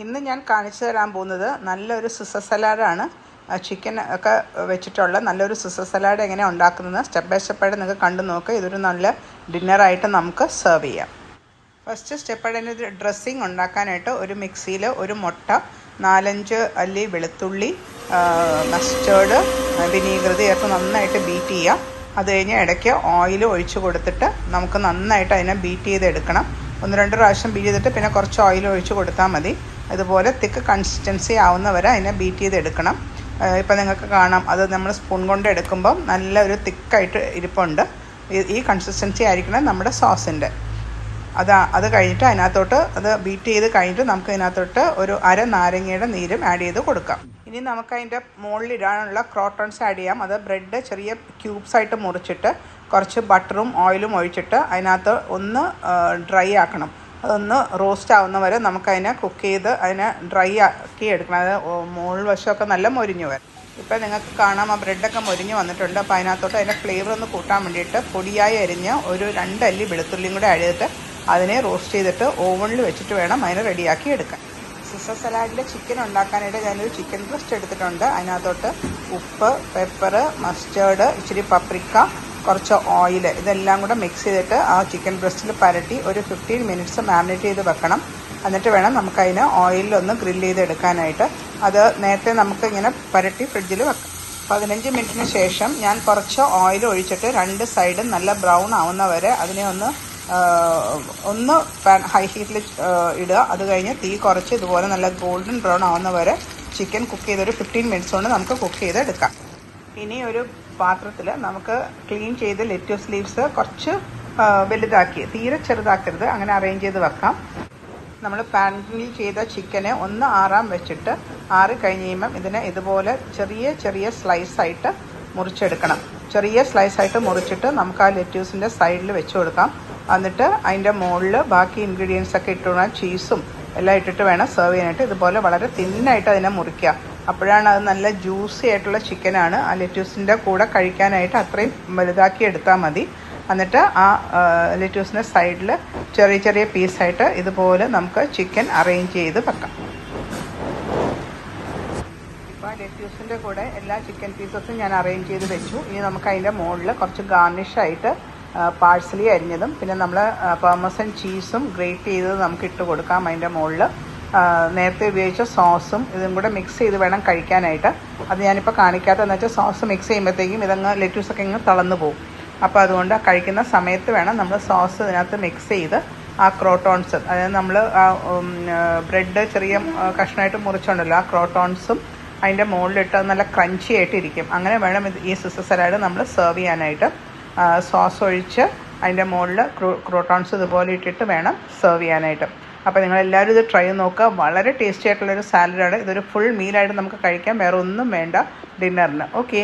ഇന്ന് ഞാൻ കാണിച്ചു തരാൻ പോകുന്നത് നല്ലൊരു സിസർ സലാഡാണ്. ചിക്കൻ ഒക്കെ വെച്ചിട്ടുള്ള നല്ലൊരു സിസർ സലാഡ് എങ്ങനെ ഉണ്ടാക്കുന്നത് സ്റ്റെപ്പ് ബൈ സ്റ്റെപ്പായിട്ട് നിങ്ങൾക്ക് കണ്ടു നോക്കുക. ഇതൊരു നല്ല ഡിന്നറായിട്ട് നമുക്ക് സെർവ് ചെയ്യാം. ഫസ്റ്റ് സ്റ്റെപ്പായിട്ട് അതിന് ഡ്രസ്സിങ് ഉണ്ടാക്കാനായിട്ട് ഒരു മിക്സിയിൽ ഒരു മുട്ട, 4-5 അല്ലി വെളുത്തുള്ളി, മസ്റ്റേർഡ്, വിനീഗർ ചേർത്ത് നന്നായിട്ട് ബീറ്റ് ചെയ്യാം. അത് കഴിഞ്ഞ് ഇടയ്ക്ക് ഓയിൽ ഒഴിച്ച് കൊടുത്തിട്ട് നമുക്ക് നന്നായിട്ട് അതിനെ ബീറ്റ് ചെയ്തെടുക്കണം. 1-2 പ്രാവശ്യം ബീറ്റ് ചെയ്തിട്ട് പിന്നെ കുറച്ച് ഓയിൽ ഒഴിച്ച് കൊടുത്താൽ മതി. ഇതുപോലെ തിക്ക് കൺസിസ്റ്റൻസി ആവുന്നവരെ അതിനെ ബീറ്റ് ചെയ്തെടുക്കണം. ഇപ്പം നിങ്ങൾക്ക് കാണാം, അത് നമ്മൾ സ്പൂൺ കൊണ്ട് എടുക്കുമ്പം നല്ലൊരു തിക്കായിട്ട് ഇരിപ്പുണ്ട്. ഈ കൺസിസ്റ്റൻസി ആയിരിക്കണം നമ്മുടെ സോസിൻ്റെ. അത് കഴിഞ്ഞിട്ട് അതിനകത്തോട്ട് അത് ബീറ്റ് ചെയ്ത് കഴിഞ്ഞിട്ട് നമുക്ക് ഇതിനകത്തോട്ട് ഒരു അര നാരങ്ങയുടെ നീരും ആഡ് ചെയ്ത് കൊടുക്കാം. ഇനി നമുക്ക് അതിൻ്റെ മുകളിലിടാനുള്ള ക്രോട്ടൺസ് ആഡ് ചെയ്യാം. അത് ബ്രെഡ് ചെറിയ ക്യൂബ്സായിട്ട് മുറിച്ചിട്ട് കുറച്ച് ബട്ടറും ഓയിലും ഒഴിച്ചിട്ട് അതിനകത്ത് ഒന്ന് ഡ്രൈ ആക്കണം. അതൊന്ന് റോസ്റ്റ് ആവുന്ന വരെ നമുക്കതിനെ കുക്ക് ചെയ്ത് അതിനെ ഡ്രൈ ആക്കി എടുക്കണം. അത് മുകൾ വശമൊക്കെ നല്ല മൊരിഞ്ഞു വരും. ഇപ്പം നിങ്ങൾക്ക് കാണാം, ആ ബ്രെഡൊക്കെ മൊരിഞ്ഞ് വന്നിട്ടുണ്ട്. അപ്പോൾ അതിനകത്തോട്ട് അതിൻ്റെ ഫ്ലേവർ ഒന്ന് കൂട്ടാൻ വേണ്ടിയിട്ട് പൊടിയായി അരിഞ്ഞ് ഒരു 2 അല്ലി വെളുത്തുള്ളിയും കൂടെ ആഡ് ചെയ്തിട്ട് അതിനെ റോസ്റ്റ് ചെയ്തിട്ട് ഓവനിൽ വെച്ചിട്ട് വേണം അതിനെ റെഡിയാക്കി എടുക്കാൻ. സിസർ സലാഡിൽ ചിക്കൻ ഉണ്ടാക്കാനായിട്ട് ഞാനൊരു ചിക്കൻ ബ്രസ്റ്റ് എടുത്തിട്ടുണ്ട്. അതിനകത്തോട്ട് ഉപ്പ്, പെപ്പർ, മസ്റ്റേർഡ്, ഇച്ചിരി പപ്രിക്ക, കുറച്ച് ഓയിൽ, ഇതെല്ലാം കൂടെ മിക്സ് ചെയ്തിട്ട് ആ ചിക്കൻ ബ്രസ്റ്റിൽ പരട്ടി ഒരു 15 മിനിറ്റ്സ് മാരിനേറ്റ് ചെയ്ത് വെക്കണം. എന്നിട്ട് വേണം നമുക്കതിന് ഓയിലൊന്ന് ഗ്രില്ല് ചെയ്തെടുക്കാനായിട്ട്. അത് നേരത്തെ നമുക്ക് ഇങ്ങനെ പരട്ടി ഫ്രിഡ്ജിൽ വെക്കാം. 15 മിനിറ്റിന് ശേഷം ഞാൻ കുറച്ച് ഓയിൽ ഒഴിച്ചിട്ട് 2 സൈഡും നല്ല ബ്രൗൺ ആവുന്ന വരെ അതിനെ ഒന്ന് ഹൈ ഹീറ്റിൽ ഇടുക. അത് കഴിഞ്ഞ് തീ കുറച്ച് ഇതുപോലെ നല്ല ഗോൾഡൻ ബ്രൗൺ ആവുന്ന വരെ ചിക്കൻ കുക്ക് ചെയ്തൊരു 15 മിനിറ്റ്സ് കൊണ്ട് നമുക്ക് കുക്ക് ചെയ്തെടുക്കാം. ഇനി ഒരു പാത്രത്തിൽ നമുക്ക് ക്ലീൻ ചെയ്ത് ലെറ്റ്യൂസ് ലീവ്സ് കുറച്ച് വലുതാക്കി, തീരെ ചെറുതാക്കരുത്, അങ്ങനെ അറേഞ്ച് ചെയ്ത് വെക്കാം. നമ്മൾ പാനിൽ ചെയ്ത ചിക്കനെ ഒന്ന് ആറാൻ വെച്ചിട്ട് ആറി കഴിഞ്ഞ് കഴിയുമ്പം ഇതിനെ ഇതുപോലെ ചെറിയ സ്ലൈസായിട്ട് മുറിച്ചെടുക്കണം. ചെറിയ സ്ലൈസായിട്ട് മുറിച്ചിട്ട് നമുക്ക് ആ ലെറ്റ്യൂസിൻ്റെ സൈഡിൽ വെച്ച് കൊടുക്കാം. എന്നിട്ട് അതിൻ്റെ മുകളിൽ ബാക്കി ഇൻഗ്രീഡിയൻസ് ഒക്കെ ഇട്ടുകൊണ്ട് ചീസും എല്ലാം ഇട്ടിട്ട് വേണം സെർവ് ചെയ്യാനായിട്ട്. ഇതുപോലെ വളരെ തിന്നായിട്ട് അതിനെ മുറിക്കുക. അപ്പോഴാണ് അത് നല്ല ജ്യൂസി ആയിട്ടുള്ള ചിക്കനാണ്. ആ ലെറ്റ്യൂസിൻ്റെ കൂടെ കഴിക്കാനായിട്ട് അത്രയും വലുതാക്കി എടുത്താൽ മതി. എന്നിട്ട് ആ ലെറ്റ്യൂസിൻ്റെ സൈഡിൽ ചെറിയ പീസായിട്ട് ഇതുപോലെ നമുക്ക് ചിക്കൻ അറേഞ്ച് ചെയ്ത് വെക്കാം. ഇപ്പോൾ ലെറ്റ്യൂസിൻ്റെ കൂടെ എല്ലാ ചിക്കൻ പീസസും ഞാൻ അറേഞ്ച് ചെയ്ത് വെച്ചു. ഇനി നമുക്ക് അതിൻ്റെ മുകളിൽ കുറച്ച് ഗാർണിഷായിട്ട് പാഴ്സലി അരിഞ്ഞതും പിന്നെ നമ്മൾ പാർമസൻ ചീസും ഗ്രേറ്റ് ചെയ്തത് നമുക്ക് ഇട്ട് കൊടുക്കാം. അതിൻ്റെ മുകളിൽ നേരത്തെ ഉപയോഗിച്ച സോസും ഇതും കൂടെ മിക്സ് ചെയ്ത് വേണം കഴിക്കാനായിട്ട്. അത് ഞാനിപ്പോൾ കാണിക്കാത്തതെന്ന് വെച്ചാൽ സോസ് മിക്സ് ചെയ്യുമ്പോഴത്തേക്കും ഇതങ്ങ് ലെറ്റ്യൂസൊക്കെ ഇങ്ങ് തളർന്നു പോകും. അപ്പോൾ അതുകൊണ്ട് കഴിക്കുന്ന സമയത്ത് വേണം നമ്മൾ സോസ് ഇതിനകത്ത് മിക്സ് ചെയ്ത് ആ ക്രോട്ടോൺസ്, അതായത് നമ്മൾ ആ ബ്രെഡ് ചെറിയ കഷ്ണമായിട്ട് മുറിച്ചുണ്ടല്ലോ, ആ ക്രോട്ടോൺസും അതിൻ്റെ മുകളിലിട്ട് നല്ല ക്രഞ്ചി ആയിട്ട് ഇരിക്കും. അങ്ങനെ വേണം ഈ സിസർ സലാഡ് നമ്മൾ സെർവ് ചെയ്യാനായിട്ട്. സോസ് ഒഴിച്ച് അതിൻ്റെ മുകളിൽ ക്രോട്ടോൺസ് ഇതുപോലെ ഇട്ടിട്ട് വേണം സെർവ് ചെയ്യാനായിട്ട്. അപ്പോൾ നിങ്ങളെല്ലാവരും ഇത് ട്രൈ ചെയ്ത് നോക്കുക. വളരെ ടേസ്റ്റി ആയിട്ടുള്ളൊരു സാലഡാണ്. ഇതൊരു ഫുൾ മീലായിട്ട് നമുക്ക് കഴിക്കാം, വേറെ ഒന്നും വേണ്ട ഡിന്നറിന്. ഓക്കെ.